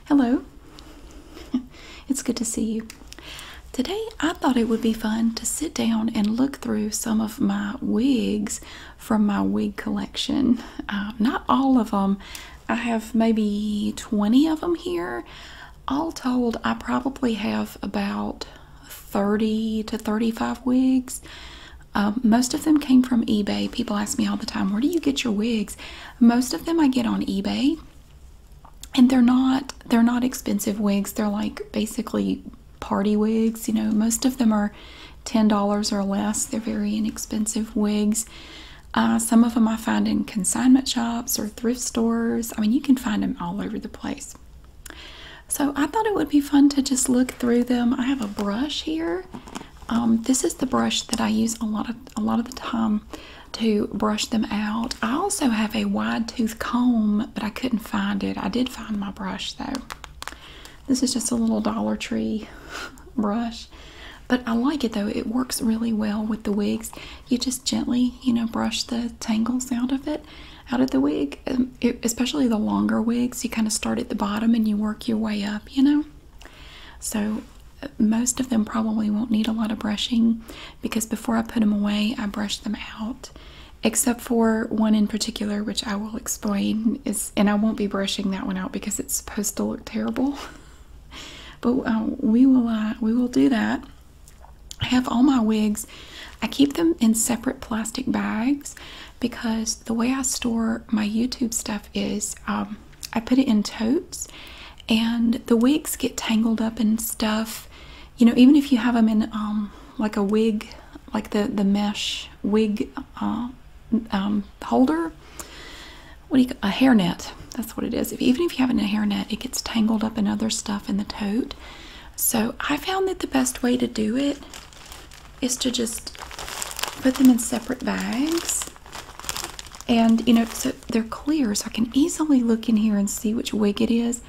Hello. It's good to see you. Today I thought it would be fun to sit down and look through some of my wigs from my wig collection. Not all of them. I have maybe 20 of them here. All told, I probably have about 30 to 35 wigs. Most of them came from eBay. People ask me all the time, where do you get your wigs? Most of them I get on eBay. And they're not expensive wigs. They're like basically party wigs. You know, most of them are $10 or less. They're very inexpensive wigs. Some of them I find in consignment shops or thrift stores. I mean, you can find them all over the place. So I thought it would be fun to just look through them. I have a brush here. This is the brush that I use a lot of the time to brush them out. I also have a wide tooth comb, but I couldn't find it. I did find my brush though. This is just a little Dollar Tree brush, but I like it though. It works really well with the wigs. You just gently, you know, brush the tangles out of the wig. Especially the longer wigs, you kind of start at the bottom and you work your way up, you know. So most of them probably won't need a lot of brushing because before I put them away, I brush them out. Except for one in particular, which I will explain, and I won't be brushing that one out because it's supposed to look terrible. But we will do that. I have all my wigs. I keep them in separate plastic bags because the way I store my YouTube stuff is I put it in totes, and the wigs get tangled up in stuff. You know, even if you have them in like a wig, like the mesh wig holder, what do you call a hairnet? That's what it is. Even if you have it in a hairnet, it gets tangled up in other stuff in the tote. So I found that the best way to do it is to just put them in separate bags. And, you know, so they're clear, so I can easily look in here and see which wig it is.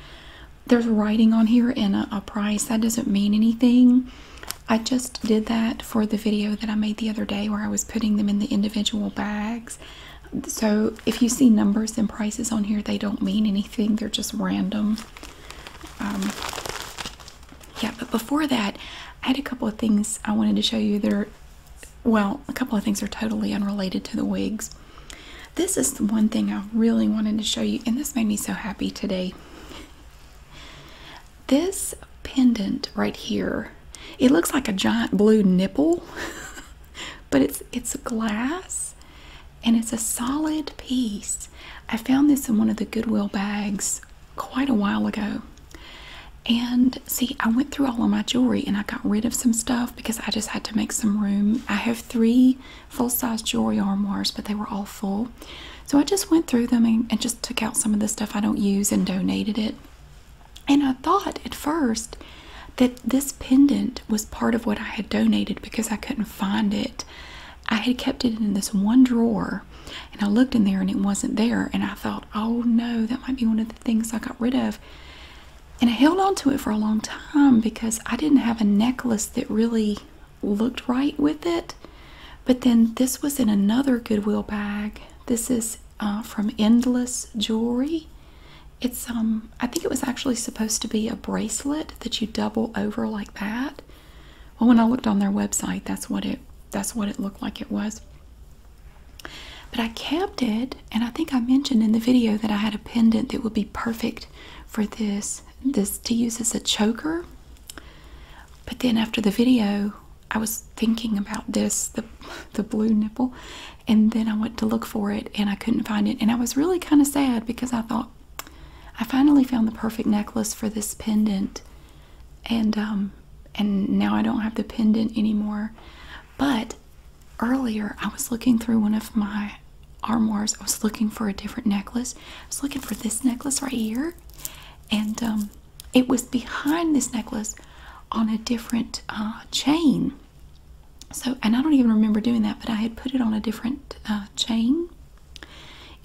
There's writing on here and a price. That doesn't mean anything. I just did that for the video that I made the other day where I was putting them in the individual bags. So if you see numbers and prices on here, they don't mean anything. They're just random. Yeah, but before that, I had a couple of things I wanted to show you. Well, a couple of things are totally unrelated to the wigs. This is the one thing I really wanted to show you, and this made me so happy today. This pendant right here, it looks like a giant blue nipple, but it's glass and it's a solid piece. I found this in one of the Goodwill bags quite a while ago. And see, I went through all of my jewelry and I got rid of some stuff because I just had to make some room. I have 3 full-size jewelry armoires, but they were all full. So I just went through them and just took out some of the stuff I don't use and donated it. And I thought at first that this pendant was part of what I had donated because I couldn't find it. I had kept it in this one drawer, and I looked in there and it wasn't there. And I thought, oh no, that might be one of the things I got rid of. And I held on to it for a long time because I didn't have a necklace that really looked right with it. But then this was in another Goodwill bag. This is from Endless Jewelry. It's I think it was actually supposed to be a bracelet that you double over like that. Well, when I looked on their website, that's what it looked like it was. But I kept it, and I think I mentioned in the video that I had a pendant that would be perfect for this to use as a choker. But then after the video, I was thinking about this, the blue nipple, and then I went to look for it and I couldn't find it, and I was really kind of sad because I thought I finally found the perfect necklace for this pendant, and now I don't have the pendant anymore. But earlier I was looking through one of my armoires. I was looking for a different necklace. I was looking for this necklace right here, and it was behind this necklace on a different chain. So, and I don't even remember doing that, but I had put it on a different chain.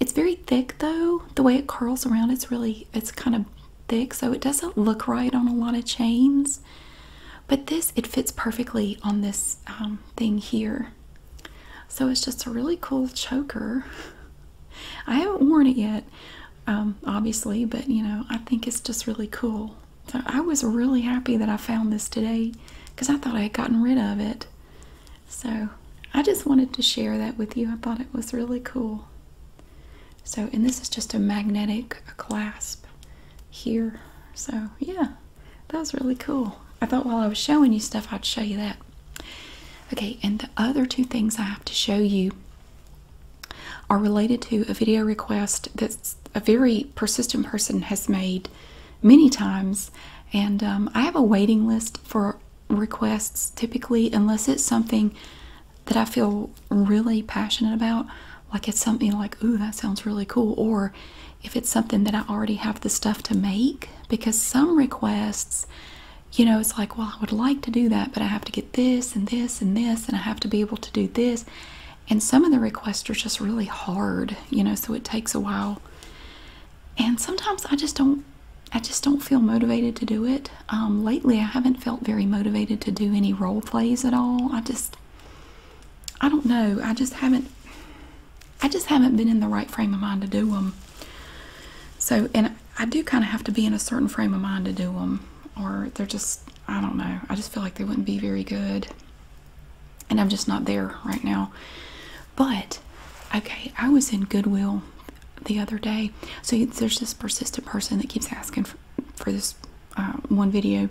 It's very thick though. The way it curls around, it's kind of thick, so it doesn't look right on a lot of chains. But it fits perfectly on this thing here. So it's just a really cool choker. I haven't worn it yet, obviously, but you know, I think it's just really cool. So I was really happy that I found this today because I thought I had gotten rid of it. So I just wanted to share that with you. I thought it was really cool. So, and this is just a magnetic clasp here. So yeah, that was really cool. I thought while I was showing you stuff, I'd show you that. Okay, and the other two things I have to show you are related to a video request that's a very persistent person has made many times. And I have a waiting list for requests typically, unless it's something that I feel really passionate about. Like it's something like, ooh, that sounds really cool. Or if it's something that I already have the stuff to make. Because some requests, you know, it's like, well, I would like to do that, but I have to get this and this and this, and I have to be able to do this. And some of the requests are just really hard, you know, so it takes a while. And sometimes I just don't feel motivated to do it. Lately, I haven't felt very motivated to do any role plays at all. I don't know. I just haven't been in the right frame of mind to do them. So, and I do kind of have to be in a certain frame of mind to do them, or they're just, I don't know. I just feel like they wouldn't be very good. And I'm just not there right now. But, okay, I was in Goodwill the other day. So there's this persistent person that keeps asking for this one video,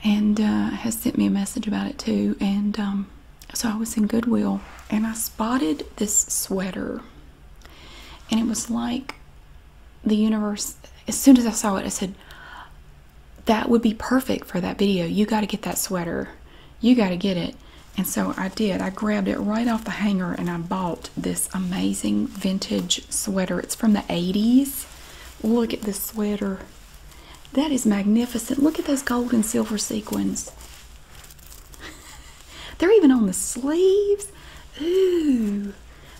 and has sent me a message about it too. And so I was in Goodwill and I spotted this sweater, and it was like the universe, as soon as I saw it, I said, that would be perfect for that video. You got to get that sweater. You got to get it. And so I did. I grabbed it right off the hanger and I bought this amazing vintage sweater. It's from the 80s. Look at this sweater. That is magnificent. Look at those gold and silver sequins. They're even on the sleeves. Ooh.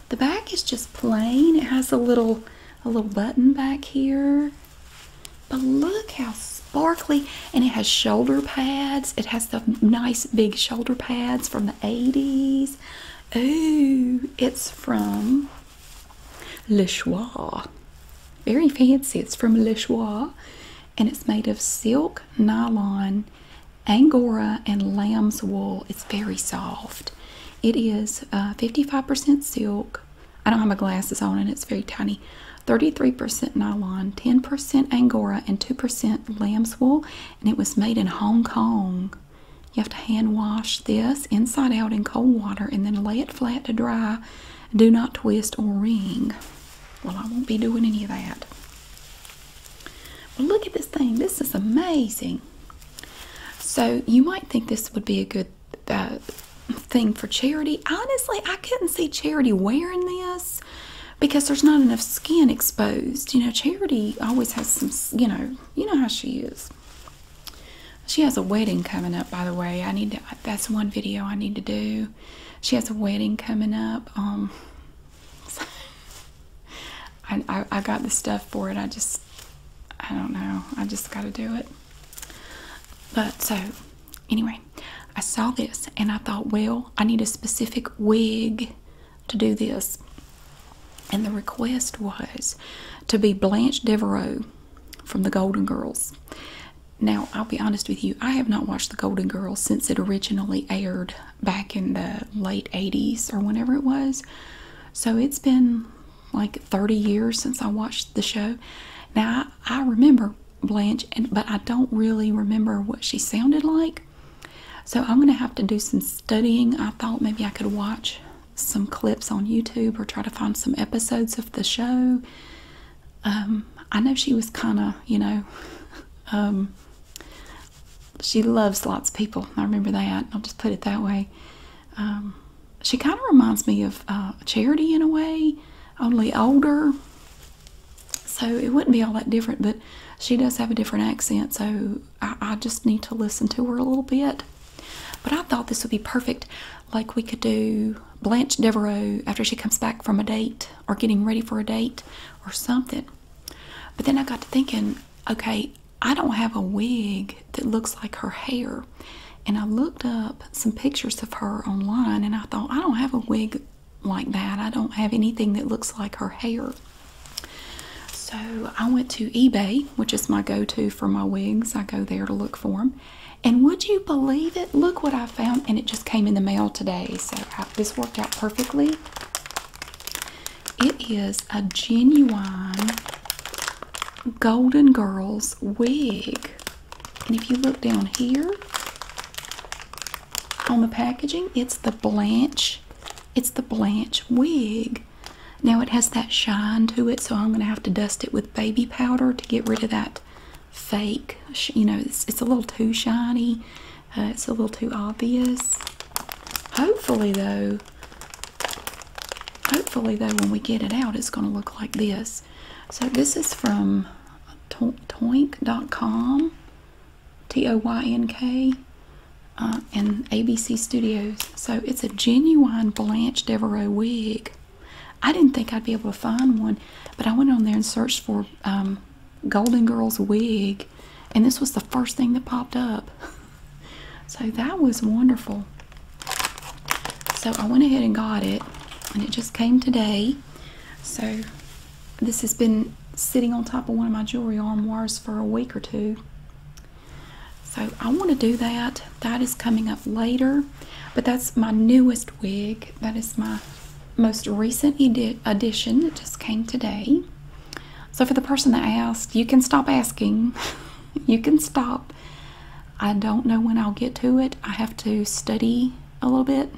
The back is just plain. It has a little button back here. But look how sparkly, and it has shoulder pads. It has the nice big shoulder pads from the 80s. Ooh, it's from Le Choix. Very fancy. It's from Le Choix, and it's made of silk, nylon, angora, and lamb's wool. It's very soft. It is 55% silk. I don't have my glasses on, and it's very tiny. 33% nylon, 10% angora, and 2% lamb's wool, and it was made in Hong Kong. You have to hand wash this inside out in cold water and then lay it flat to dry. Do not twist or wring. Well, I won't be doing any of that. Well, look at this thing. This is amazing. So you might think this would be a good thing for Charity. Honestly, I couldn't see Charity wearing this, because there's not enough skin exposed. You know, Charity always has some, you know how she is. She has a wedding coming up, by the way. That's one video I need to do. She has a wedding coming up. I got the stuff for it. I don't know. I just got to do it. But so, anyway, I saw this and I thought, well, I need a specific wig to do this. And the request was to be Blanche Devereaux from the Golden Girls. Now, I'll be honest with you, I have not watched the Golden Girls since it originally aired back in the late 80s or whenever it was. So it's been like 30 years since I watched the show. Now, I remember Blanche, but I don't really remember what she sounded like. So I'm going to have to do some studying. I thought maybe I could watch some clips on YouTube or try to find some episodes of the show. I know she was kind of, you know, she loves lots of people. I remember that. I'll just put it that way. She kind of reminds me of Charity in a way, only older. So it wouldn't be all that different, but she does have a different accent, so I just need to listen to her a little bit. But I thought this would be perfect. Like we could do Blanche Devereaux after she comes back from a date or getting ready for a date or something. But then I got to thinking, okay, I don't have a wig that looks like her hair. And I looked up some pictures of her online and I thought, I don't have a wig like that. I don't have anything that looks like her hair. So I went to eBay, which is my go-to for my wigs. I go there to look for them. And would you believe it? Look what I found, and it just came in the mail today. So this worked out perfectly. It is a genuine Golden Girls wig. And if you look down here on the packaging, it's the Blanche wig. Now it has that shine to it, so I'm going to have to dust it with baby powder to get rid of that fake. You know, it's a little too shiny. It's a little too obvious. Hopefully though, when we get it out, it's going to look like this. So this is from toynk.com, Toynk, and ABC Studios. So it's a genuine Blanche Devereaux wig. I didn't think I'd be able to find one, but I went on there and searched for Golden Girls wig, and this was the first thing that popped up. So that was wonderful. So I went ahead and got it, and it just came today. So this has been sitting on top of one of my jewelry armoires for a week or two. So I want to do that. That is coming up later, but that's my newest wig. That is my most recent addition. It just came today. So for the person that asked, you can stop asking. You can stop. I don't know when I'll get to it. I have to study a little bit,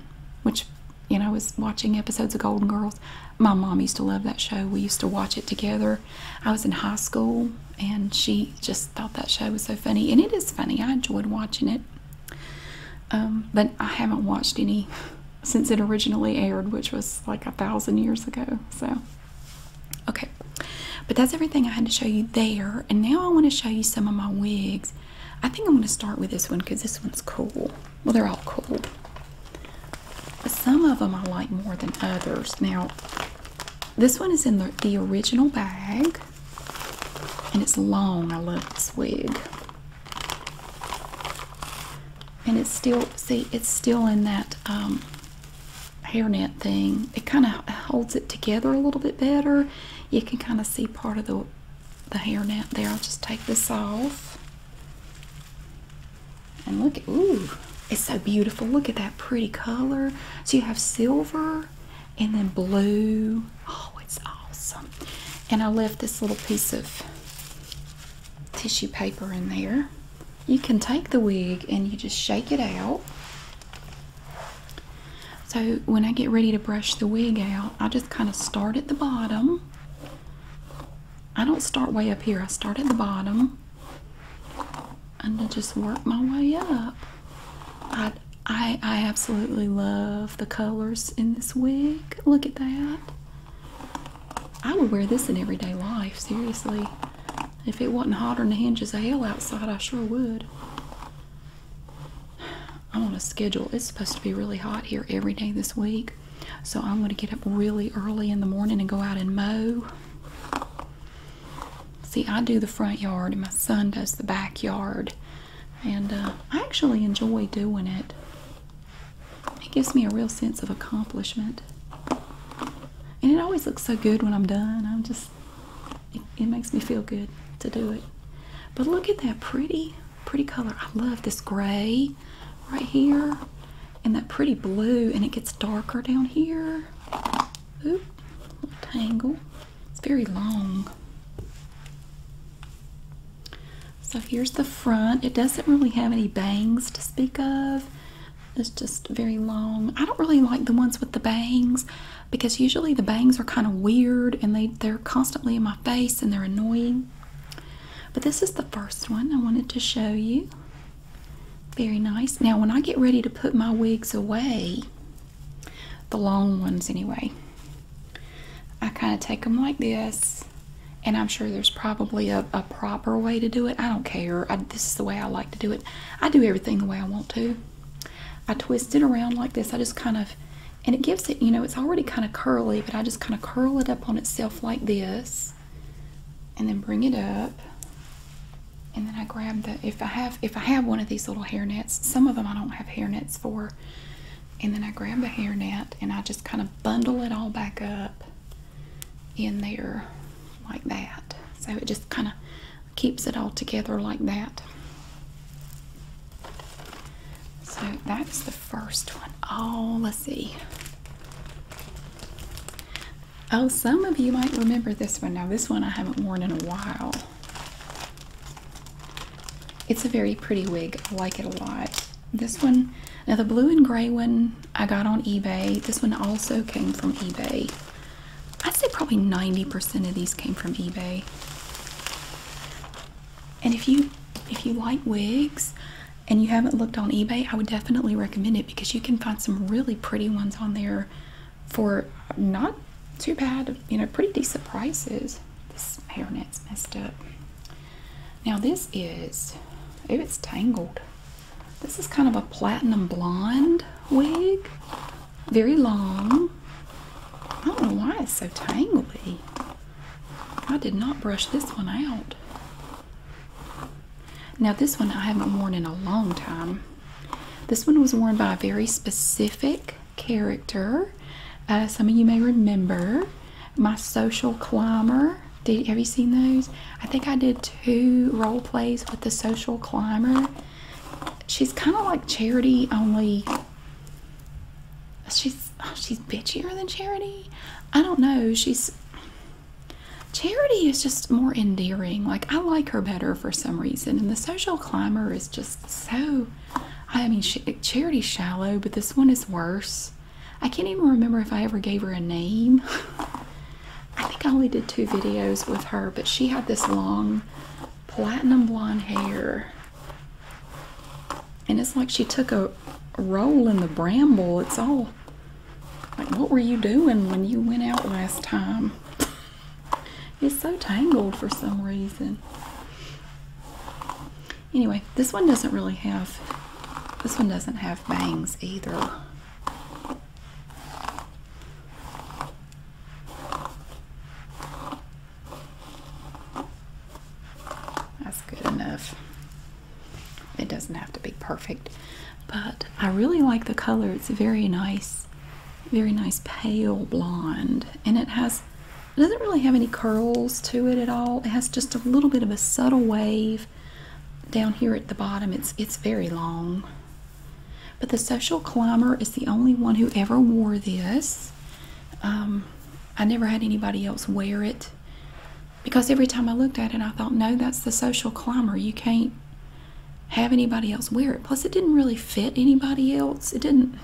which, you know, is watching episodes of Golden Girls. My mom used to love that show. We used to watch it together. I was in high school, and she just thought that show was so funny. And it is funny. I enjoyed watching it. But I haven't watched any since it originally aired, which was like 1,000 years ago. So, okay. But that's everything I had to show you there. And now I want to show you some of my wigs. I think I'm going to start with this one because this one's cool. Well, they're all cool. But some of them I like more than others. Now, this one is in the original bag. And it's long. I love this wig. And it's still, see, it's still in that hairnet thing. It kind of holds it together a little bit better. You can kind of see part of the hairnet there. I'll just take this off. And look at, ooh, it's so beautiful. Look at that pretty color. So you have silver and then blue. Oh, it's awesome. And I left this little piece of tissue paper in there. You can take the wig and you just shake it out. So when I get ready to brush the wig out, I just kind of start at the bottom. I don't start way up here. I start at the bottom and I just work my way up. I absolutely love the colors in this wig. Look at that. I would wear this in everyday life, seriously. If it wasn't hotter than the hinges of hell outside, I sure would. I'm on a schedule. It's supposed to be really hot here every day this week. So I'm going to get up really early in the morning and go out and mow. See, I do the front yard and my son does the backyard. And I actually enjoy doing it. It gives me a real sense of accomplishment. And it always looks so good when I'm done. It makes me feel good to do it. But look at that pretty color. I love this gray right here and that pretty blue, and it gets darker down here. Oop, little tangle. It's very long. So here's the front. It doesn't really have any bangs to speak of. It's just very long. I don't really like the ones with the bangs because usually the bangs are kind of weird and they're constantly in my face and they're annoying. But this is the first one I wanted to show you. Very nice. Now when I get ready to put my wigs away, the long ones anyway, I kind of take them like this. And I'm sure there's probably a proper way to do it. I don't care. This is the way I like to do it. I do everything the way I want to. I twist it around like this. I just kind of, and it gives it, you know, it's already kind of curly, but I just kind of curl it up on itself like this. And then bring it up. And then I grab the, if I have one of these little hairnets, some of them I don't have hairnets for. And then I grab a hairnet and I just kind of bundle it all back up in there like that. So it just kind of keeps it all together like that. So that's the first one. Oh, let's see. Oh, some of you might remember this one. Now, this one I haven't worn in a while. It's a very pretty wig. I like it a lot. This one, now the blue and gray one I got on eBay. This one also came from eBay. I'd say probably 90% of these came from eBay. And if you like wigs and you haven't looked on eBay, I would definitely recommend it because you can find some really pretty ones on there for not too bad, you know, pretty decent prices. This hairnet's messed up. Now this is, oh, it's tangled. This is kind of a platinum blonde wig, very long. I don't know why it's so tangly. I did not brush this one out. Now this one I haven't worn in a long time. This one was worn by a very specific character. Some of you may remember my Social Climber. Have you seen those? I think I did 2 role plays with the Social Climber. She's kind of like Charity, only she's bitchier than Charity. I don't know. Charity is just more endearing. Like, I like her better for some reason. And the Social Climber is just so, I mean, Charity's shallow, but this one is worse. I can't even remember if I ever gave her a name. I think I only did 2 videos with her, but she had this long platinum blonde hair. And it's like she took a roll in the bramble. It's all like, what were you doing when you went out last time? It's so tangled for some reason. Anyway, this one doesn't have bangs either. That's good enough. It doesn't have to be perfect, but I really like the color. It's very nice pale blonde, and it doesn't really have any curls to it at all. It has just a little bit of a subtle wave down here at the bottom. It's very long. But the Social Climber is the only one who ever wore this. I never had anybody else wear it, because every time I looked at it, I thought, no, that's the Social Climber. You can't have anybody else wear it. Plus, it didn't really fit anybody else. It didn't,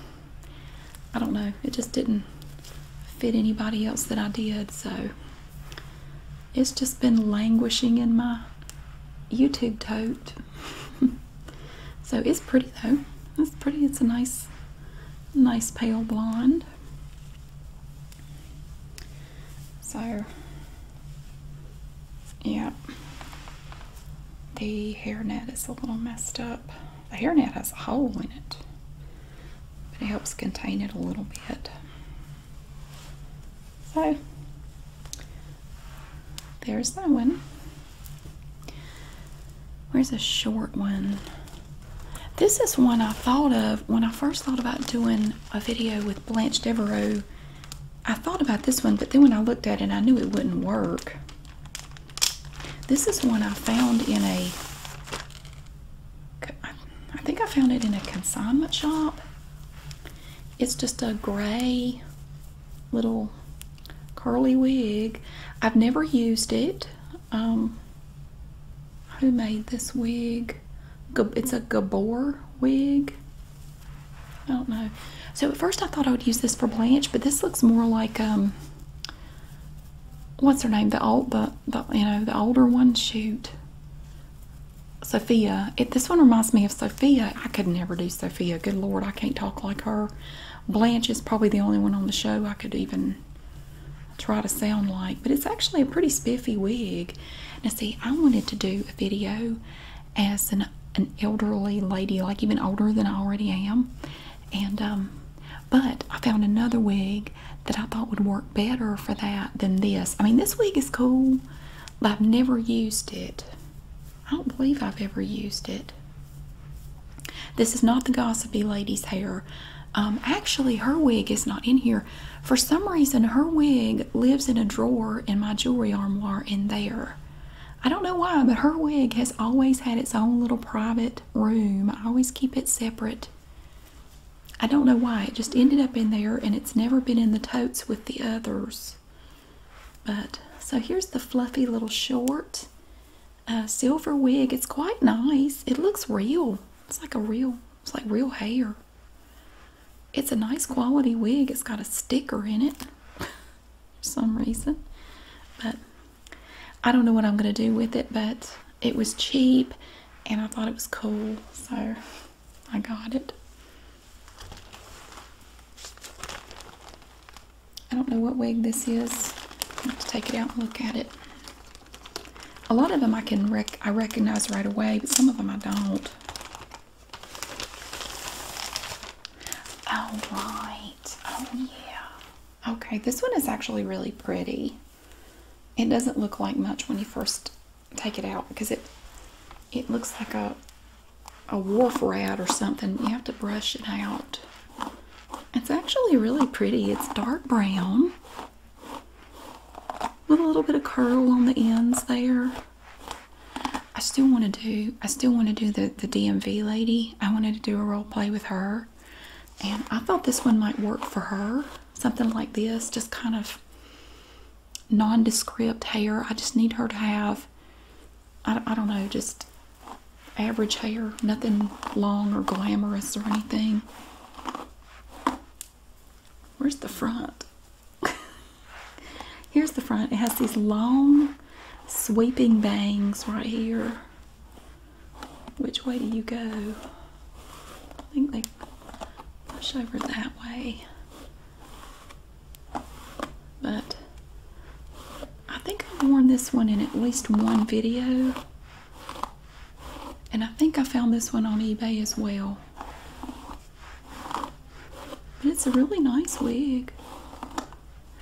I don't know, it just didn't fit anybody else that I did. So it's just been languishing in my YouTube tote. So it's pretty though. It's pretty. It's a nice pale blonde. So yeah, the hairnet is a little messed up. The hairnet has a hole in it, but it helps contain it a little bit. So there's that one. Where's a short one? This is one I thought of when I first thought about doing a video with Blanche Devereaux. I thought about this one, but then when I looked at it, I knew it wouldn't work. This is one I found in I think I found it in a consignment shop. It's just a gray little curly wig. I've never used it. Who made this wig? It's a Gabor wig. I don't know. So at first I thought I would use this for Blanche, but this looks more like what's her name? The older one. Shoot, Sophia. This one reminds me of Sophia. I could never do Sophia. Good Lord, I can't talk like her. Blanche is probably the only one on the show I could even try to sound like, but it's actually a pretty spiffy wig. Now see, I wanted to do a video as an elderly lady, like even older than I already am, and but I found another wig that I thought would work better for that than this. I mean, this wig is cool, but I've never used it. I don't believe I've ever used it. This is not the gossipy lady's hair. Actually, her wig is not in here. For some reason, her wig lives in a drawer in my jewelry armoire in there. I don't know why, but her wig has always had its own little private room. I always keep it separate. I don't know why. It just ended up in there, and it's never been in the totes with the others. But, so here's the fluffy little short silver wig. It's quite nice. It looks real. It's like real hair. It's a nice quality wig. It's got a sticker in it for some reason. But I don't know what I'm going to do with it, but it was cheap and I thought it was cool, so I got it. I don't know what wig this is. I have to take it out and look at it. A lot of them I recognize right away, but some of them I don't. Oh, right. Oh, yeah. Okay, this one is actually really pretty. It doesn't look like much when you first take it out because it looks like a wharf rat or something. You have to brush it out. It's actually really pretty. It's dark brown with a little bit of curl on the ends there. I still want to do the DMV lady. I wanted to do a role play with her, and I thought this one might work for her. Something like this, just kind of nondescript hair. I just need her to have, I don't know, just average hair, nothing long or glamorous or anything. Where's the front? Here's the front. It has these long sweeping bangs right here. Which way do you go? I think they push over that way. But I think I've worn this one in at least one video. And I think I found this one on eBay as well. But it's a really nice wig.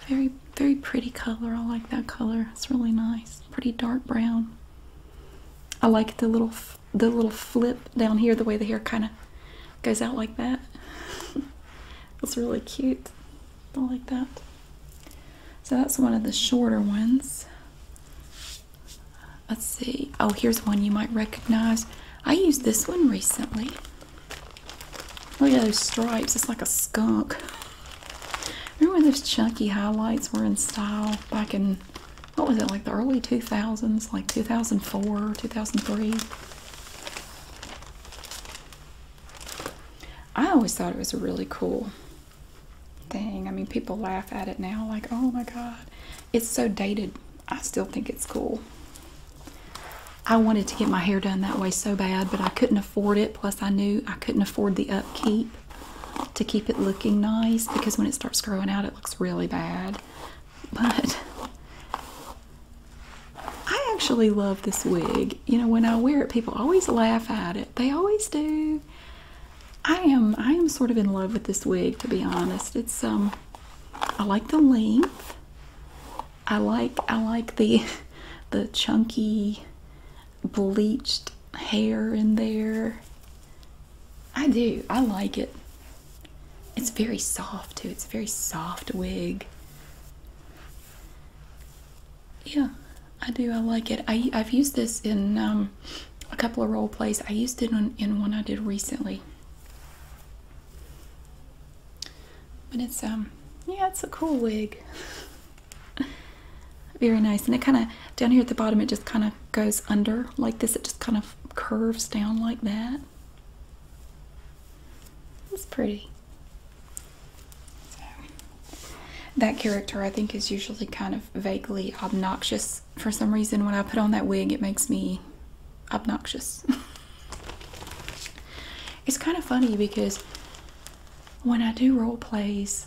Very, very pretty color. I like that color. It's really nice. Pretty dark brown. I like the little flip down here, the way the hair kind of goes out like that. It's really cute. I like that. So that's one of the shorter ones. Let's see. Oh, here's one you might recognize. I used this one recently. Look at those stripes. It's like a skunk. Remember when those chunky highlights were in style back in, what was it, like the early 2000s, like 2004, 2003? I always thought it was a really cool thing. I mean, people laugh at it now like, oh my god, it's so dated. I still think it's cool. I wanted to get my hair done that way so bad, but I couldn't afford it. Plus I knew I couldn't afford the upkeep to keep it looking nice, because when it starts growing out it looks really bad. But I actually love this wig. You know, when I wear it, people always laugh at it. They always do. I am sort of in love with this wig, to be honest. It's I like the length. I like the chunky bleached hair in there. I do. I like it. It's very soft too. It's a very soft wig. Yeah, I do. I like it. I've used this in a couple of role plays. I used it in one I did recently. But it's yeah, it's a cool wig. Very nice. And it kind of, down here at the bottom, it just kind of goes under like this. It just kind of curves down like that. It's pretty. So, that character, I think, is usually kind of vaguely obnoxious. For some reason, when I put on that wig, it makes me obnoxious. It's kind of funny because when I do role plays,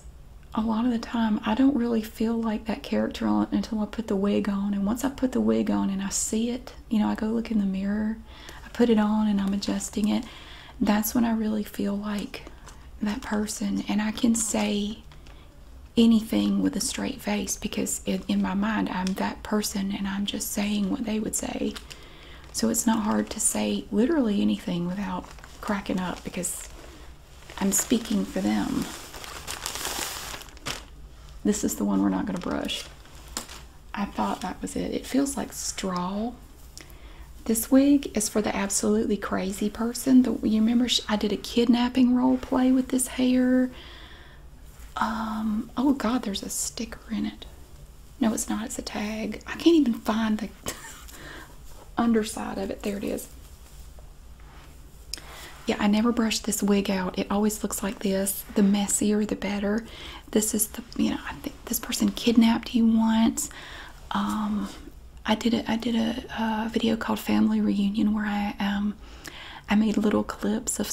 a lot of the time I don't really feel like that character on until I put the wig on. And once I put the wig on and I see it, you know, I go look in the mirror, I put it on and I'm adjusting it, that's when I really feel like that person. And I can say anything with a straight face because in my mind I'm that person and I'm just saying what they would say. So it's not hard to say literally anything without cracking up because I'm speaking for them. This is the one we're not going to brush. I thought that was it. It feels like straw. This wig is for the absolutely crazy person. You remember I did a kidnapping role play with this hair. Oh God, there's a sticker in it. No, it's not. It's a tag. I can't even find the underside of it. There it is. Yeah, I never brushed this wig out. It always looks like this. The messier, the better. This is the, I think this person kidnapped you once. I did a video called Family Reunion where I made little clips of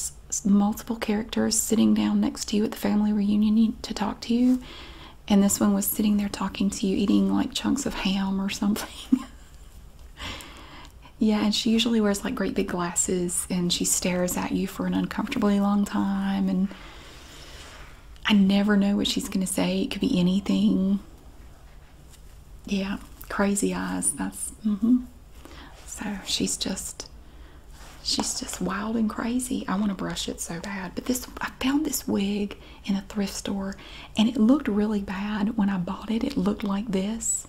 multiple characters sitting down next to you at the family reunion to talk to you. And this one was sitting there talking to you, eating like chunks of ham or something. Yeah, and she usually wears like great big glasses and she stares at you for an uncomfortably long time. And I never know what she's going to say. It could be anything. Yeah, crazy eyes. That's, So she's just wild and crazy. I want to brush it so bad. But I found this wig in a thrift store and it looked really bad when I bought it. It looked like this.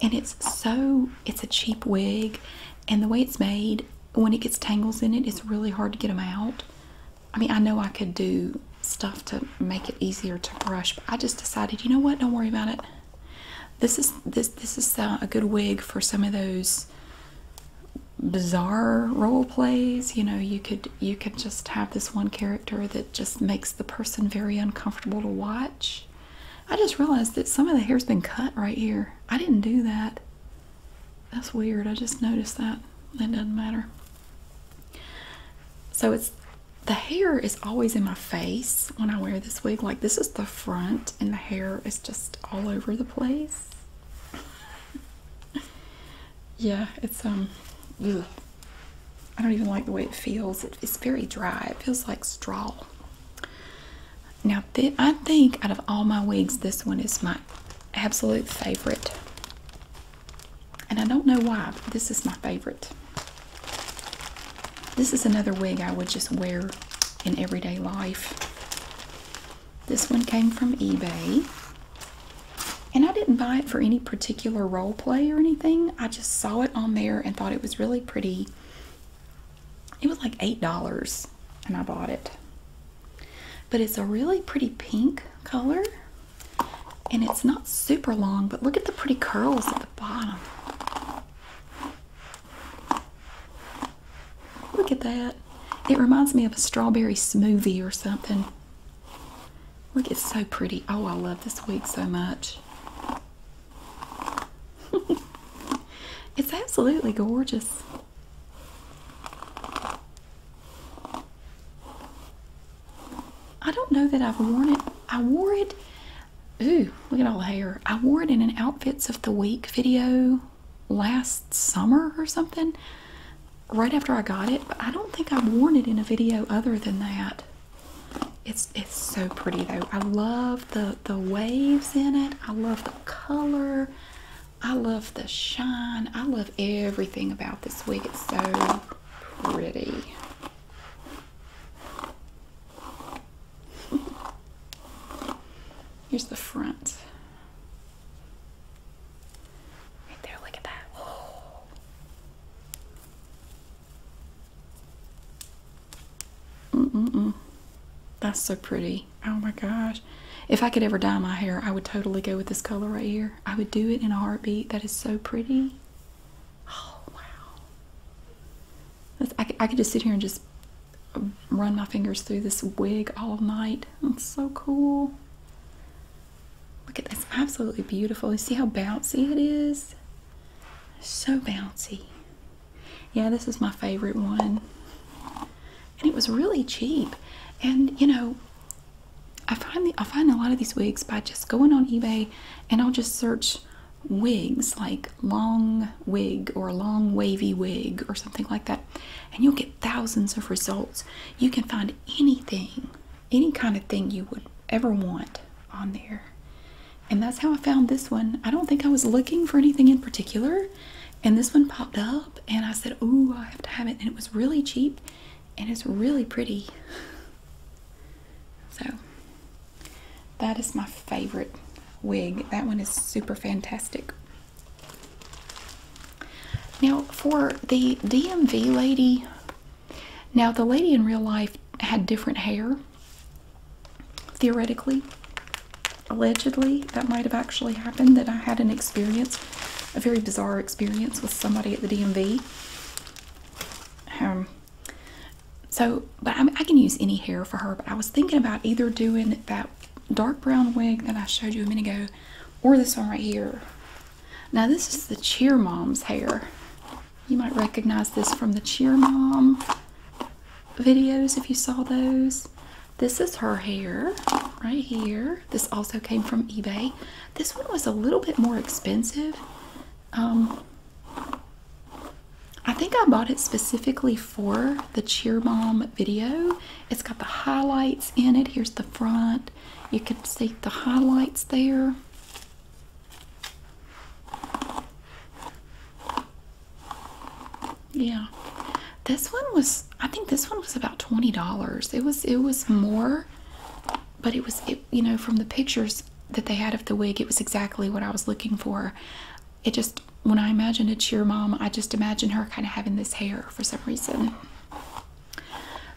And it's a cheap wig, and the way it's made, when it gets tangles in it, it's really hard to get them out. I mean, I know I could do stuff to make it easier to brush, but I just decided, you know what, don't worry about it. This is a good wig for some of those bizarre role plays. You could just have this one character that just makes the person very uncomfortable to watch. I just realized that some of the hair's been cut right here. I didn't do that. That's weird. I just noticed that. That doesn't matter. So the hair is always in my face when I wear this wig. Like, this is the front and the hair is just all over the place. Yeah, it's ugh. I don't even like the way it feels. It's very dry. It feels like straw. Now, I think out of all my wigs, this one is my absolute favorite. And I don't know why, but this is my favorite. This is another wig I would just wear in everyday life. This one came from eBay. And I didn't buy it for any particular role play or anything. I just saw it on there and thought it was really pretty. It was like $8 and I bought it. But it's a really pretty pink color. And it's not super long, but look at the pretty curls at the bottom. Look at that. It reminds me of a strawberry smoothie or something. Look, it's so pretty. Oh, I love this wig so much. It's absolutely gorgeous. I don't know that I've worn it. I wore it. Ooh, look at all the hair. I wore it in an Outfits of the Week video last summer or something, right after I got it. But I don't think I've worn it in a video other than that. It's so pretty though. I love the waves in it. I love the color. I love the shine. I love everything about this wig. It's so pretty. Here's the front. Right there, look at that. Oh. That's so pretty. Oh my gosh. If I could ever dye my hair, I would totally go with this color right here. I would do it in a heartbeat. That is so pretty. Oh, wow. I could just sit here and just run my fingers through this wig all night. That's so cool. Look at this. Absolutely beautiful. You see how bouncy it is? So bouncy. Yeah, this is my favorite one. And it was really cheap. And, you know, I find a lot of these wigs by just going on eBay and I'll just search wigs, like long wig or long wavy wig or something like that. And you'll get thousands of results. You can find anything, any kind of thing you would ever want on there. And that's how I found this one. I don't think I was looking for anything in particular. And this one popped up and I said, ooh, I have to have it. And it was really cheap and it's really pretty. So that is my favorite wig. That one is super fantastic. Now, for the DMV lady, now the lady in real life had different hair. Theoretically, allegedly, that might have actually happened, that I had an experience, a very bizarre experience with somebody at the DMV. But I can use any hair for her, but I was thinking about either doing that dark brown wig that I showed you a minute ago, or this one right here. Now this is the Cheer Mom's hair. You might recognize this from the Cheer Mom videos if you saw those. This is her hair right here. This also came from eBay. This one was a little bit more expensive. I think I bought it specifically for the Cheer Mom video. It's got the highlights in it. Here's the front. You can see the highlights there. Yeah. This one was, I think this one was about $20. It was more, but you know, from the pictures that they had of the wig, it was exactly what I was looking for. It just, when I imagined a Cheer Mom, I just imagined her kind of having this hair for some reason.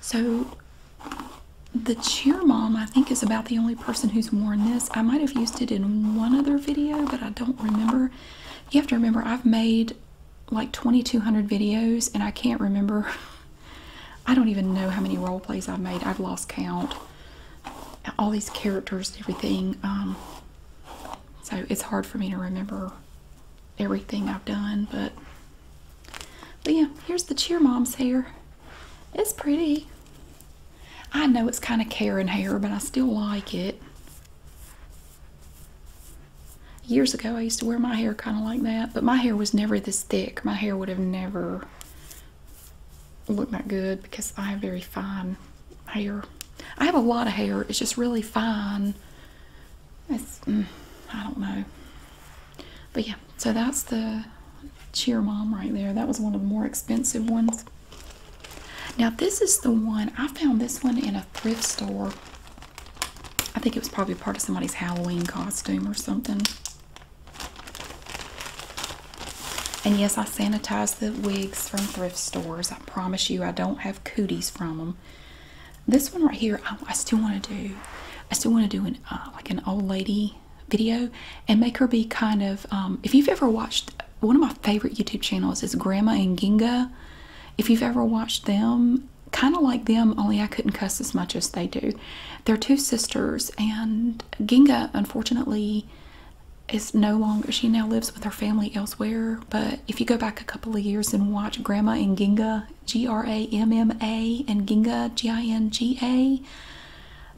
So the Cheer Mom, I think, is about the only person who's worn this. I might have used it in one other video, but I don't remember. You have to remember, I've made like 2,200 videos, and I can't remember. I don't even know how many role plays I've made. I've lost count. All these characters and everything. So it's hard for me to remember everything I've done, but yeah, here's the Cheer Mom's hair. It's pretty. I know it's kind of Karen hair, but I still like it. Years ago, I used to wear my hair kind of like that, but my hair was never this thick. My hair would have never looked that good because I have very fine hair. I have a lot of hair. It's just really fine. It's, I don't know. But yeah, so that's the Cheer Mom right there. That was one of the more expensive ones. Now this is the one, I found this one in a thrift store. I think it was probably part of somebody's Halloween costume or something. And yes, I sanitize the wigs from thrift stores. I promise you I don't have cooties from them. This one right here, I still want to do. I still want to do an like an old lady video and make her be kind of, if you've ever watched, one of my favorite YouTube channels is Grandma and Ginga. If you've ever watched them, kind of like them, only I couldn't cuss as much as they do. They're two sisters, and Ginga, unfortunately, is no longer, she now lives with her family elsewhere. But if you go back a couple of years and watch Grandma and Ginga, G-R-A-M-M-A, and Ginga, G-I-N-G-A,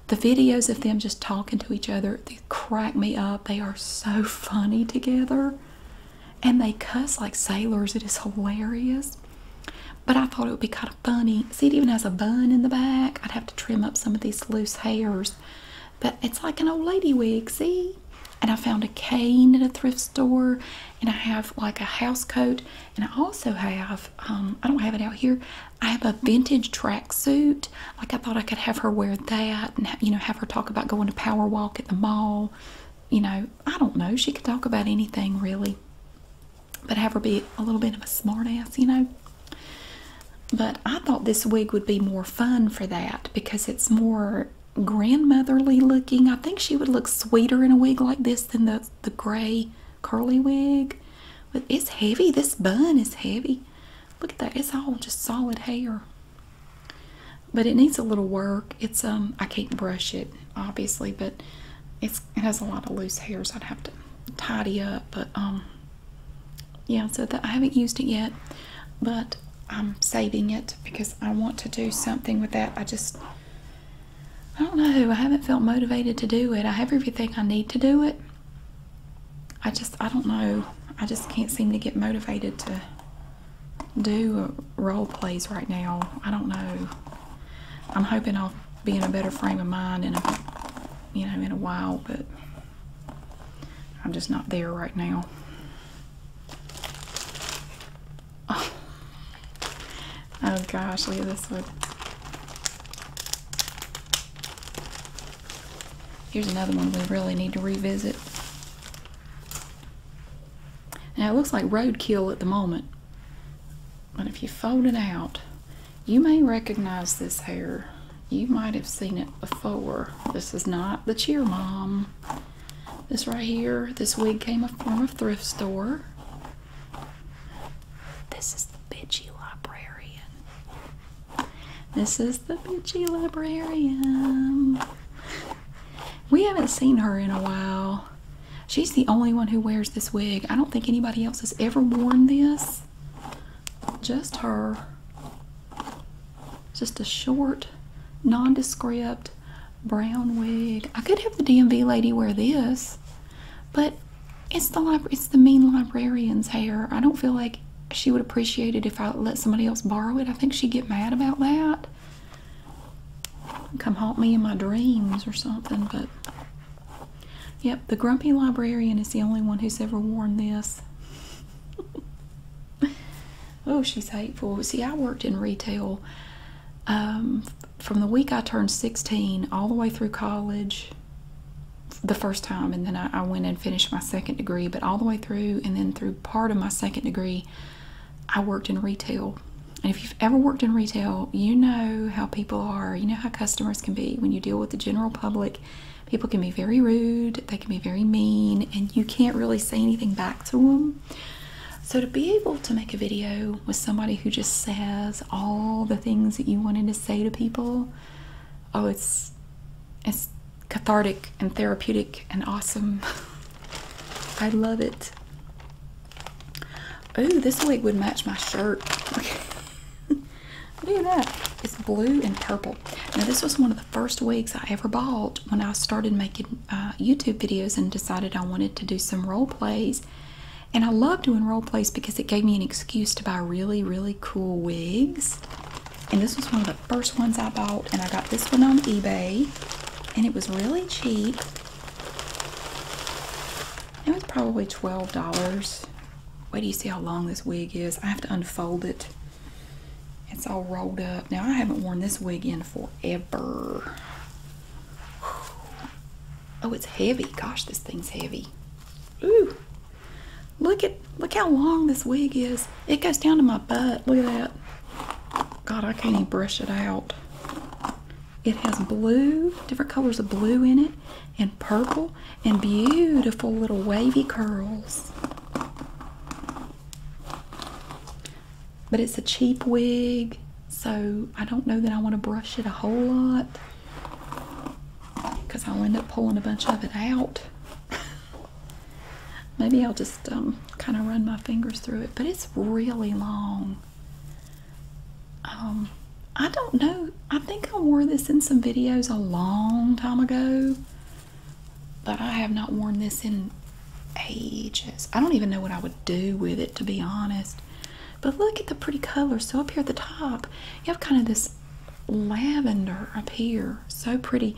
the videos of them just talking to each other, they crack me up. They are so funny together. And they cuss like sailors. It is hilarious. But I thought it would be kind of funny. See, it even has a bun in the back. I'd have to trim up some of these loose hairs. But it's like an old lady wig, see? And I found a cane at a thrift store. And I have like a house coat. And I also have, I don't have it out here, I have a vintage tracksuit. Like I thought I could have her wear that. And, you know, have her talk about going to Power Walk at the mall. You know, I don't know. She could talk about anything, really. But have her be a little bit of a smart ass, you know. But I thought this wig would be more fun for that because it's more grandmotherly looking. I think she would look sweeter in a wig like this than the gray curly wig. But it's heavy. This bun is heavy. Look at that. It's all just solid hair. But it needs a little work. It's I can't brush it, obviously, but it has a lot of loose hairs I'd have to tidy up. But yeah, so I haven't used it yet, but I'm saving it because I want to do something with that. I don't know. I haven't felt motivated to do it. I have everything I need to do it. I don't know. I just can't seem to get motivated to do role plays right now. I don't know. I'm hoping I'll be in a better frame of mind in a while, but I'm just not there right now. Oh gosh, look at this one. Here's another one we really need to revisit. Now it looks like roadkill at the moment. And if you fold it out, you may recognize this hair. You might have seen it before. This is not the Cheer Mom. This right here, this wig came from a thrift store. This is the Bitchy Librarian. This is the Bitchy Librarian. We haven't seen her in a while. She's the only one who wears this wig. I don't think anybody else has ever worn this. Just her. Just a short, nondescript brown wig. I could have the DMV lady wear this, but it's the mean librarian's hair. I don't feel like she would appreciate it if I let somebody else borrow it. I think she'd get mad about that. Come haunt me in my dreams or something. But yep, the grumpy librarian is the only one who's ever worn this. Oh, she's hateful. See, I worked in retail from the week I turned 16 all the way through college the first time, and then I went and finished my second degree, but all the way through, and then through part of my second degree I worked in retail. And if you've ever worked in retail, you know how people are. You know how customers can be when you deal with the general public. People can be very rude, they can be very mean, and you can't really say anything back to them. So to be able to make a video with somebody who just says all the things that you wanted to say to people, oh, it's cathartic and therapeutic and awesome. I love it. Oh, this wig would match my shirt. Look at that. It's blue and purple. Now, this was one of the first wigs I ever bought when I started making YouTube videos and decided I wanted to do some role plays. And I love doing role plays because it gave me an excuse to buy really, really cool wigs. And this was one of the first ones I bought, and I got this one on eBay, and it was really cheap. It was probably $12. Wait till you see how long this wig is. I have to unfold it. It's all rolled up. Now, I haven't worn this wig in forever. Oh, it's heavy. Gosh, this thing's heavy. Ooh. Look how long this wig is. It goes down to my butt. Look at that. God, I can't even brush it out. It has blue, different colors of blue in it, and purple, and beautiful little wavy curls. But it's a cheap wig, so I don't know that I want to brush it a whole lot, because I'll end up pulling a bunch of it out. Maybe I'll just kind of run my fingers through it, but it's really long. I don't know. I think I wore this in some videos a long time ago, but I have not worn this in ages. I don't even know what I would do with it, to be honest. But look at the pretty colors. So up here at the top, you have kind of this lavender up here. So pretty.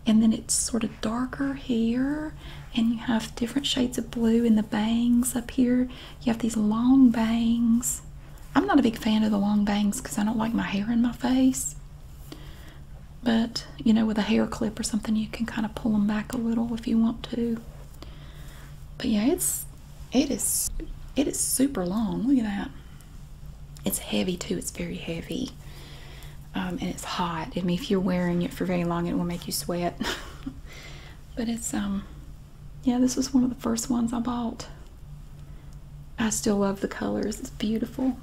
And then it's sort of darker here, and you have different shades of blue in the bangs up here. You have these long bangs. I'm not a big fan of the long bangs because I don't like my hair in my face. But, you know, with a hair clip or something, you can kind of pull them back a little if you want to. But yeah, it is super long. Look at that. It's heavy too. It's very heavy. And it's hot. I mean, if you're wearing it for very long, it will make you sweat. But it's, yeah, this was one of the first ones I bought. I still love the colors. It's beautiful.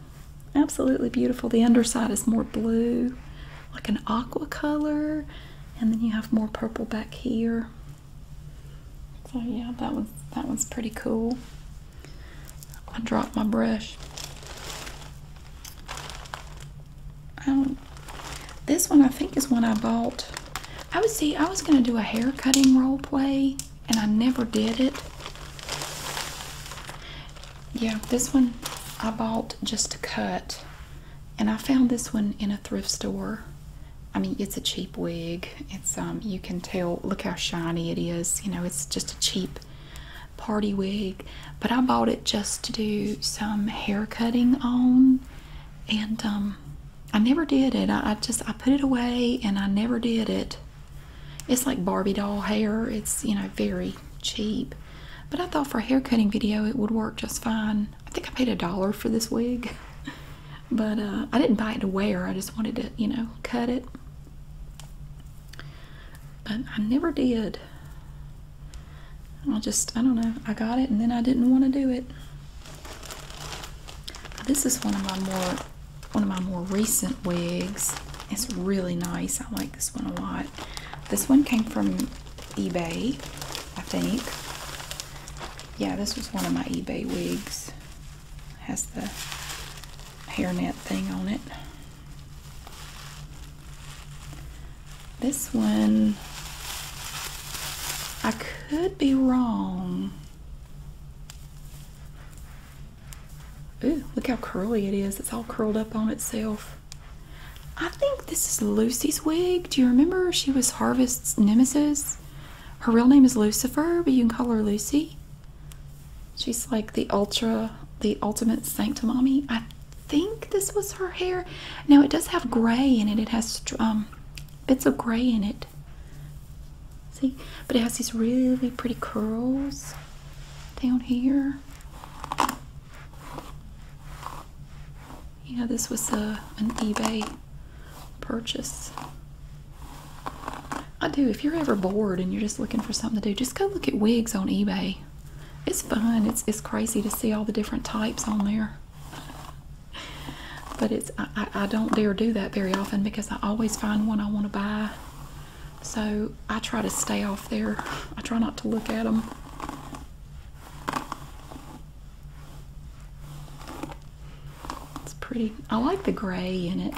Absolutely beautiful. The underside is more blue, like an aqua color, and then you have more purple back here. So yeah, that one's pretty cool. I dropped my brush. This one I think is one I bought. I was going to do a hair cutting role play, and I never did it. Yeah, this one I bought just to cut, and I found this one in a thrift store. I mean, it's a cheap wig. It's you can tell, look how shiny it is. You know, it's just a cheap party wig, but I bought it just to do some hair cutting on, and I never did it. I put it away and I never did it. It's like Barbie doll hair. It's, you know, very cheap. But I thought for a hair cutting video it would work just fine. I think I paid $1 for this wig. But I didn't buy it to wear. I just wanted to, you know, cut it. But I never did. I don't know. I got it and then I didn't want to do it. This is one of my more recent wigs. It's really nice. I like this one a lot. This one came from eBay, I think. Yeah, this was one of my eBay wigs. It has the hairnet thing on it. This one, I could be wrong. Ooh, look how curly it is. It's all curled up on itself. I think this is Lucy's wig. Do you remember she was Harvest's nemesis? Her real name is Lucifer, but you can call her Lucy. She's like the ultimate sanctimommy. I think this was her hair. Now it does have gray in it. It has bits of gray in it. See? But it has these really pretty curls down here. Yeah, this was an eBay purchase. I do. If you're ever bored and you're just looking for something to do, just go look at wigs on eBay. It's fun. It's crazy to see all the different types on there. But I don't dare do that very often because I always find one I want to buy. So I try to stay off there. I try not to look at them. It's pretty. I like the gray in it.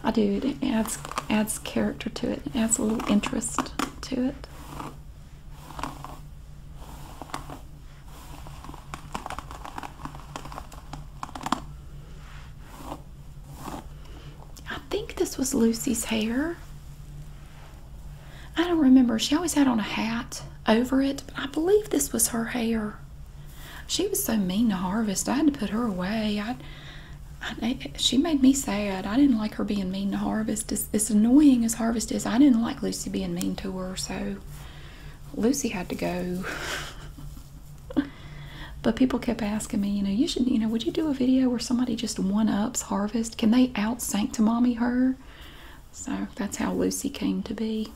I do. It adds character to it. It adds a little interest to it. I think this was Lucy's hair. I don't remember. She always had on a hat over it, but I believe this was her hair. She was so mean to Harvest. I had to put her away. She made me sad. I didn't like her being mean to Harvest. As annoying as Harvest is, I didn't like Lucy being mean to her, so Lucy had to go. But people kept asking me, you should, would you do a video where somebody just one-ups Harvest? Can they out-sanctimommy her? So that's how Lucy came to be.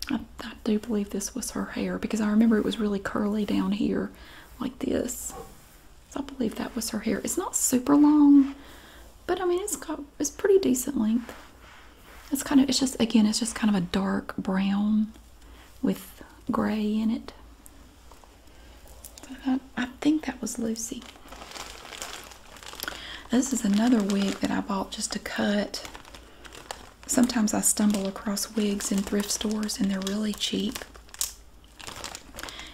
I do believe this was her hair because I remember it was really curly down here like this. So I believe that was her hair. It's not super long, but I mean it's pretty decent length. It's just kind of a dark brown with gray in it. But I think that was Lucy. This is another wig that I bought just to cut. Sometimes I stumble across wigs in thrift stores and they're really cheap.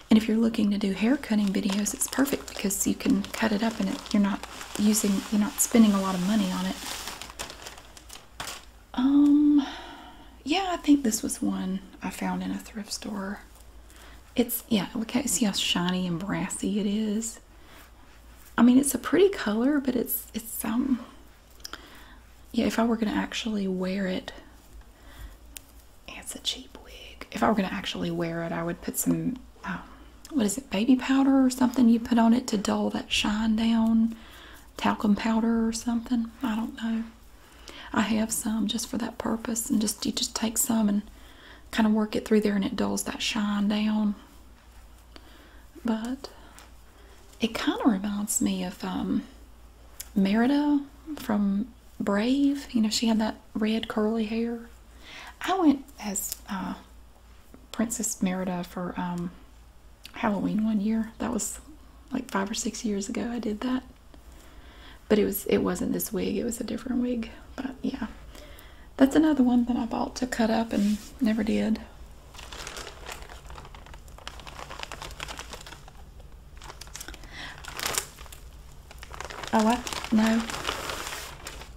And if you're looking to do hair cutting videos, it's perfect because you can cut it up and you're not spending a lot of money on it. Yeah, I think this was one I found in a thrift store. See how shiny and brassy it is. I mean, it's a pretty color, but yeah, if I were going to actually wear it, it's a cheap wig. If I were going to actually wear it, I would put some, what is it, baby powder or something you put on it to dull that shine down? Talcum powder or something? I don't know. I have some just for that purpose, and you just take some and kind of work it through there and it dulls that shine down. But it kind of reminds me of Merida from Brave. She had that red curly hair. I went as Princess Merida for Halloween one year. That was like 5 or 6 years ago I did that. But it wasn't this wig, it was a different wig. But yeah. That's another one that I bought to cut up and never did. Oh, no.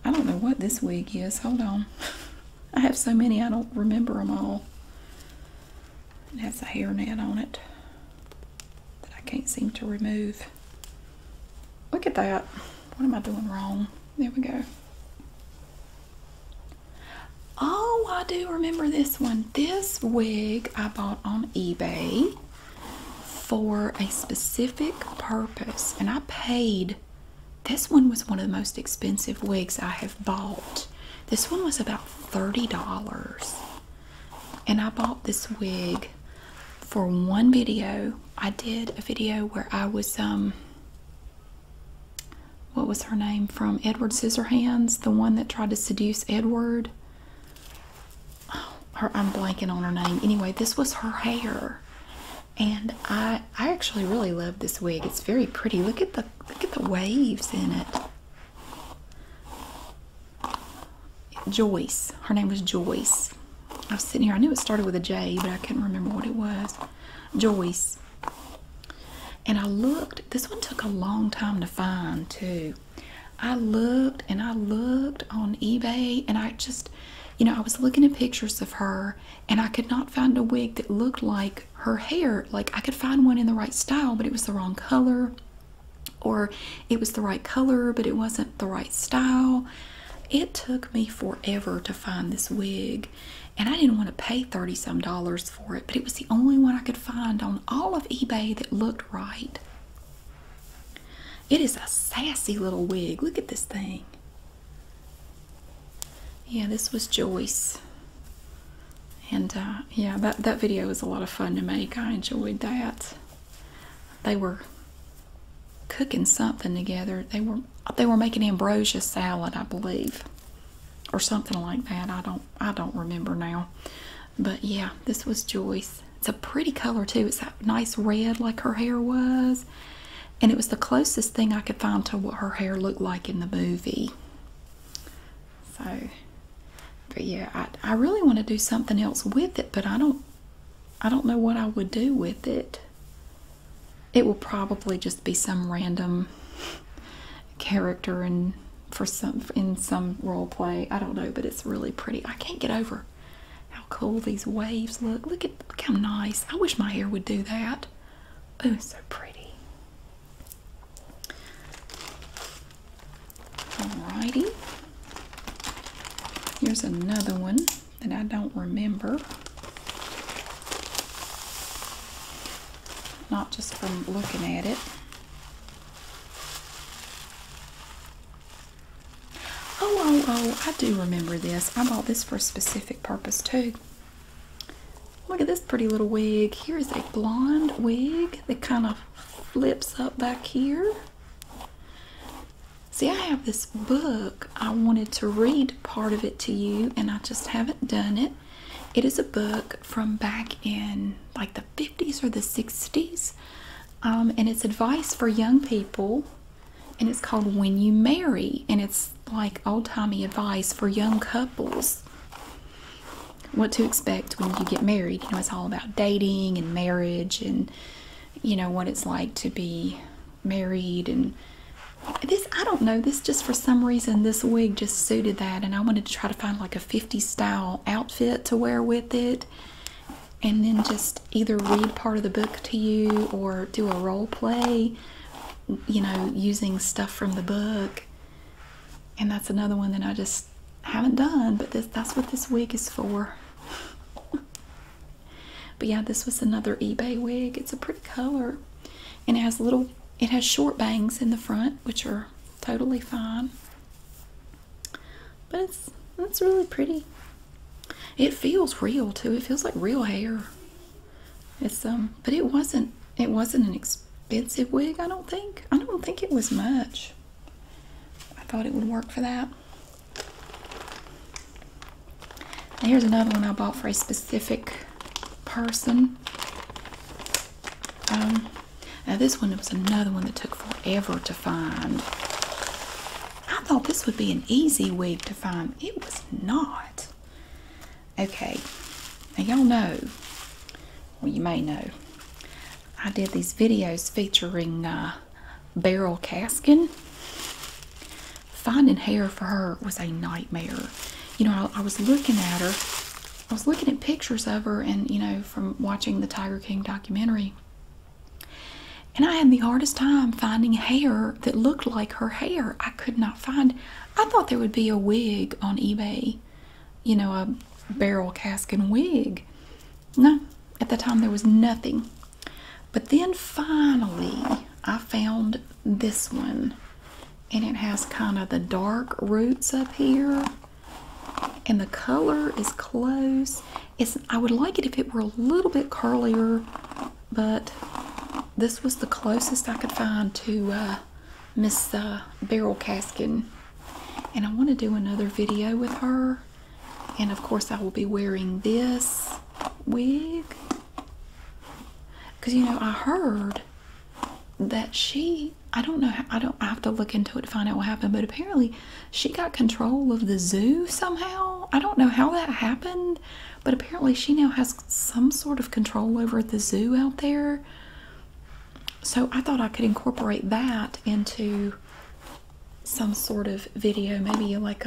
I don't know what this wig is. Hold on. I have so many I don't remember them all. It has a hairnet on it that I can't seem to remove. Look at that. What am I doing wrong? There we go. Oh, I do remember this one. This wig I bought on eBay for a specific purpose, and I paid this one was one of the most expensive wigs I have bought. This one was about $30. And I bought this wig for one video. I did a video where I was, what was her name from Edward Scissorhands? The one that tried to seduce Edward. Oh, I'm blanking on her name. Anyway, this was her hair. And I actually really love this wig. It's very pretty. Look at the waves in it. Joyce. Her name was Joyce. I was sitting here. I knew it started with a J, but I couldn't remember what it was. Joyce. And I looked. This one took a long time to find, too. I looked and I looked on eBay, and I just, you know, I was looking at pictures of her, and I could not find a wig that looked like her hair. Like, I could find one in the right style, but it was the wrong color. Or it was the right color, but it wasn't the right style. It took me forever to find this wig, and I didn't want to pay $30-some for it, but it was the only one I could find on all of eBay that looked right. It is a sassy little wig. Look at this thing. Yeah, this was Joyce. And yeah, that video was a lot of fun to make. I enjoyed that. They were cooking something together. They were making ambrosia salad, I believe, or something like that. I don't remember now. But yeah, this was Joyce. It's a pretty color too. It's that nice red like her hair was, and it was the closest thing I could find to what her hair looked like in the movie. So, but yeah, I really want to do something else with it, but I don't know what I would do with it. It will probably just be some random character in some role play. I don't know, but it's really pretty. I can't get over how cool these waves look. Look how nice. I wish my hair would do that. Oh, it's so pretty. Alrighty. Here's another one that I don't remember. Not just from looking at it. Oh, I do remember this. I bought this for a specific purpose too. Look at this pretty little wig. Here is a blonde wig that kind of flips up back here. See, I have this book. I wanted to read part of it to you, and I just haven't done it. It is a book from back in like the 50s or the 60s, and it's advice for young people, and it's called When You Marry, and it's like old-timey advice for young couples. What to expect when you get married. You know, it's all about dating and marriage, and you know what it's like to be married. And this, I don't know, this just for some reason this wig just suited that, and I wanted to try to find like a 50s style outfit to wear with it, and then just either read part of the book to you or do a role play, you know, using stuff from the book. And that's another one that I just haven't done, but that's what this wig is for. But yeah, this was another eBay wig. It's a pretty color, and it has short bangs in the front, which are totally fine. But it's really pretty. It feels real too. It feels like real hair. It's but it wasn't an expensive wig, I don't think. I don't think it was much. I thought it would work for that. And here's another one I bought for a specific person. Now this one was another one that took forever to find. I thought this would be an easy wig to find. It was not. Okay, now y'all know, well you may know, I did these videos featuring Beryl Caskin. Finding hair for her was a nightmare. You know, I was looking at her, I was looking at pictures of her, and you know, from watching the Tiger King documentary, and I had the hardest time finding hair that looked like her hair. I could not find. I thought there would be a wig on eBay, you know, a Beryl Caskin wig. No, at the time there was nothing. But then finally I found this one, and it has kind of the dark roots up here, and the color is close. I would like it if it were a little bit curlier, but this was the closest I could find to Miss Barrel Caskin. And I want to do another video with her, and of course I will be wearing this wig, because I heard that I don't know, I have to look into it to find out what happened, but apparently she got control of the zoo somehow. I don't know how that happened, but apparently she now has some sort of control over the zoo out there. So I thought I could incorporate that into some sort of video, maybe like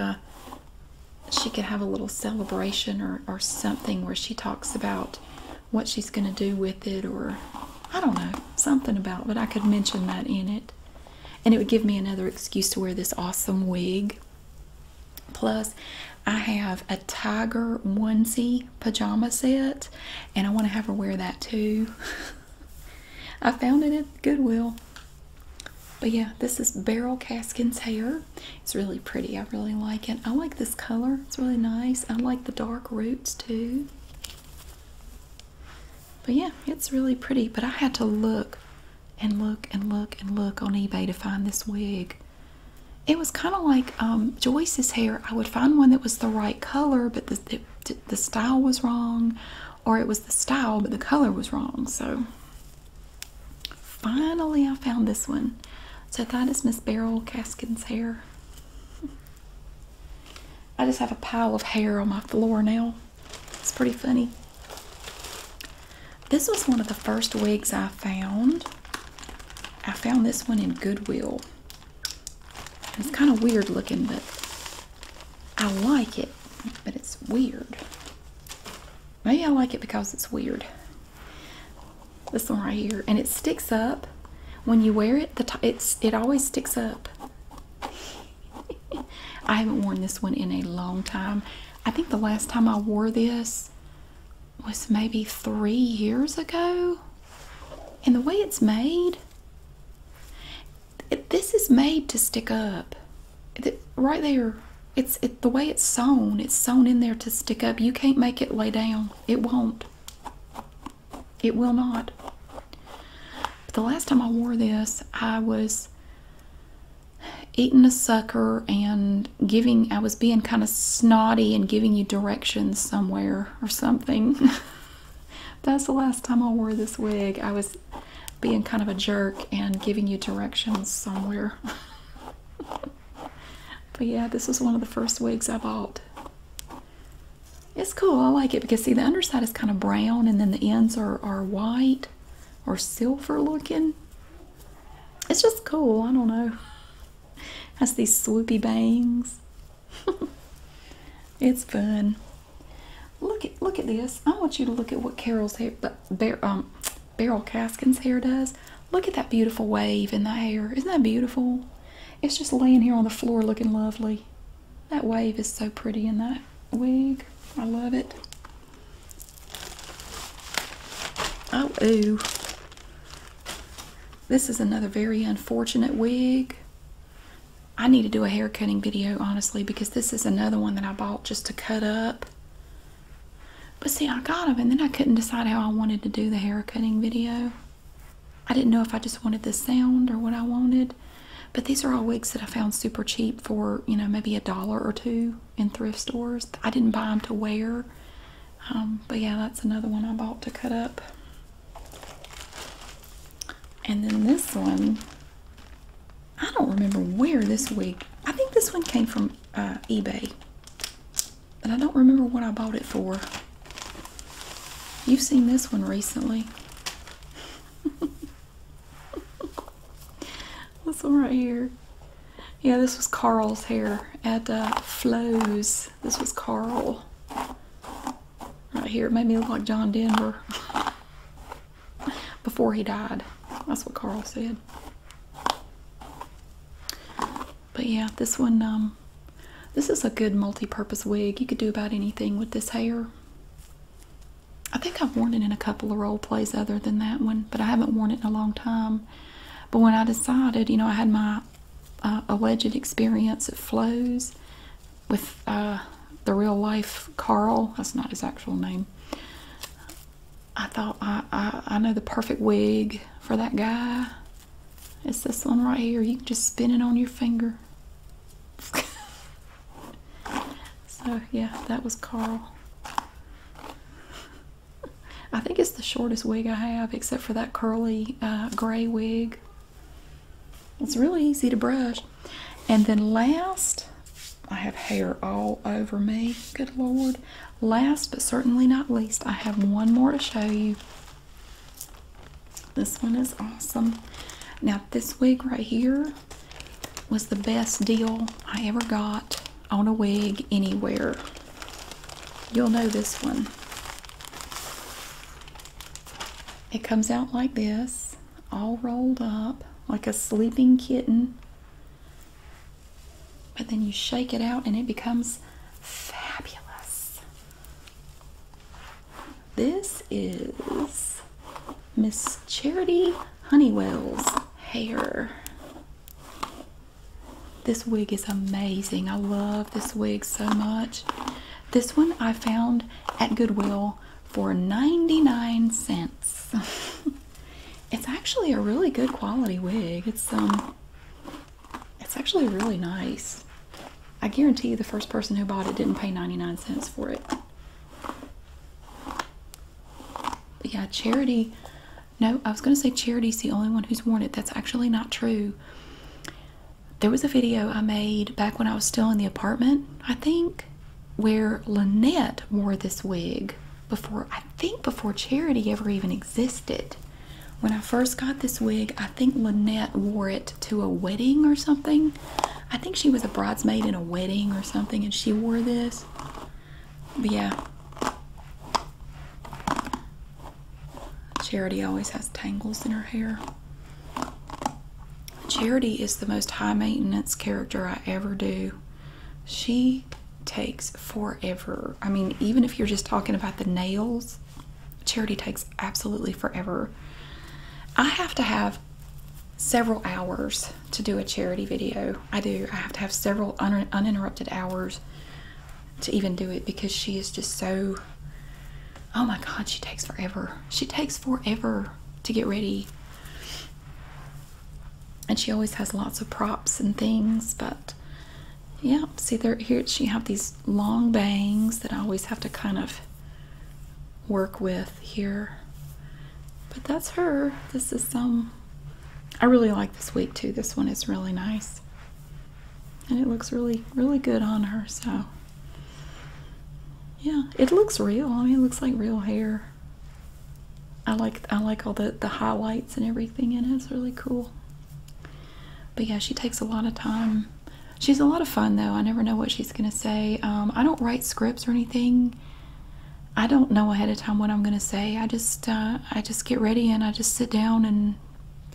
she could have a little celebration or something where she talks about what she's going to do with it, or I don't know, something about, but I could mention that in it. And it would give me another excuse to wear this awesome wig. Plus, I have a tiger onesie pajama set, and I want to have her wear that too. I found it at Goodwill. But yeah, this is Barrel Caskin's hair. It's really pretty. I really like it. I like this color. It's really nice. I like the dark roots too. But yeah, it's really pretty. But I had to look and look and look and look on eBay to find this wig. It was kind of like Joyce's hair. I would find one that was the right color, but the style was wrong. Or it was the style, but the color was wrong. So finally I found this one. So that is Miss Barrel Caskin's hair. I just have a pile of hair on my floor now. It's pretty funny. This was one of the first wigs I found. I found this one in Goodwill. It's kind of weird looking, but I like it, but it's weird. Maybe I like it because it's weird. This one right here, and it sticks up. When you wear it, it always sticks up. I haven't worn this one in a long time. I think the last time I wore this was maybe 3 years ago. And the way it's made, this is made to stick up. Right there, the way it's sewn in there to stick up. You can't make it lay down. It won't. It will not. The last time I wore this, I was eating a sucker and I was being kind of snotty and giving you directions somewhere or something. That's the last time I wore this wig. I was being kind of a jerk and giving you directions somewhere. But yeah, this was one of the first wigs I bought. It's cool. I like it because, see, the underside is kind of brown and then the ends are white or silver looking. It's just cool. I don't know. Has these swoopy bangs. It's fun. Look at this. I want you to look at what Carol's hair, Barrel Caskin's hair does. Look at that beautiful wave in that hair. Isn't that beautiful? It's just laying here on the floor looking lovely. That wave is so pretty in that wig. I love it. Oh, ooh. This is another very unfortunate wig. I need to do a hair cutting video, honestly, because this is another one that I bought just to cut up. But see, I got them, and then I couldn't decide how I wanted to do the hair cutting video. I didn't know if I just wanted the sound or what I wanted. But these are all wigs that I found super cheap for, maybe $1 or $2 in thrift stores. I didn't buy them to wear. But yeah, that's another one I bought to cut up. And then this one, I don't remember where this wig, I think this one came from eBay. But I don't remember what I bought it for. You've seen this one recently. This one right here. Yeah, this was Carl's hair at Flo's. This was Carl. Right here. It made me look like John Denver. Before he died. That's what Carl said. But yeah, this one, this is a good multi-purpose wig. You could do about anything with this hair. I think I've worn it in a couple of role plays other than that one, but I haven't worn it in a long time. But when I decided, I had my alleged experience. It flows with the real life Carl. That's not his actual name. I thought I know the perfect wig for that guy. It's this one right here. You can just spin it on your finger. So yeah, that was Carl. I think it's the shortest wig I have, except for that curly gray wig. It's really easy to brush. And then last, I have hair all over me. Good Lord. Last but certainly not least, I have one more to show you. This one is awesome. Now, this wig right here was the best deal I ever got on a wig anywhere. You'll know this one. It comes out like this, all rolled up like a sleeping kitten. But then you shake it out and it becomes fabulous. This is Miss Charity Honeywell's hair. This wig is amazing. I love this wig so much. This one I found at Goodwill for 99 cents. It's actually a really good quality wig. It's actually really nice. I guarantee you the first person who bought it didn't pay 99 cents for it. But yeah, Charity, no, I was going to say Charity's the only one who's worn it. That's actually not true. There was a video I made back when I was still in the apartment, I think, where Lynette wore this wig before, I think before Charity ever even existed. When I first got this wig, I think Lynette wore it to a wedding or something. I think she was a bridesmaid in a wedding or something and she wore this. But yeah. Charity always has tangles in her hair. Charity is the most high maintenance character I ever do. She takes forever. I mean, even if you're just talking about the nails, Charity takes absolutely forever. I have to have several hours to do a Charity video. I do. I have to have several uninterrupted hours to even do it because she is just so, oh my God, she takes forever. She takes forever to get ready. And she always has lots of props and things, but yeah, see there, here she have these long bangs that I always have to kind of work with here. But that's her. This is I really like this wig too. This one is really nice. And it looks really, really good on her, so yeah, it looks real. I mean, it looks like real hair. I like all the highlights and everything in it. It's really cool. But yeah, she takes a lot of time. She's a lot of fun though. I never know what she's gonna say. I don't write scripts or anything. I don't know ahead of time what I'm gonna say. I just get ready and I just sit down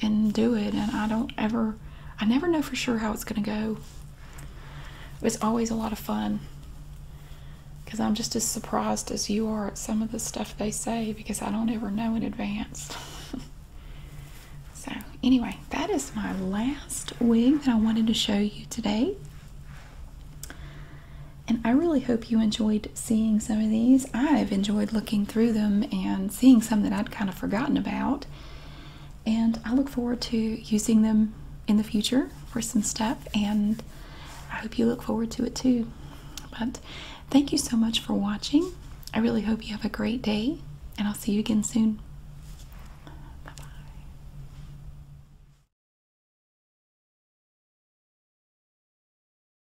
and do it. And I never know for sure how it's gonna go. It's always a lot of fun because I'm just as surprised as you are at some of the stuff they say because I don't ever know in advance. So anyway, that is my last wig that I wanted to show you today. And I really hope you enjoyed seeing some of these. I've enjoyed looking through them and seeing some that I'd kind of forgotten about. And I look forward to using them in the future for some stuff. And I hope you look forward to it too. But thank you so much for watching. I really hope you have a great day. And I'll see you again soon.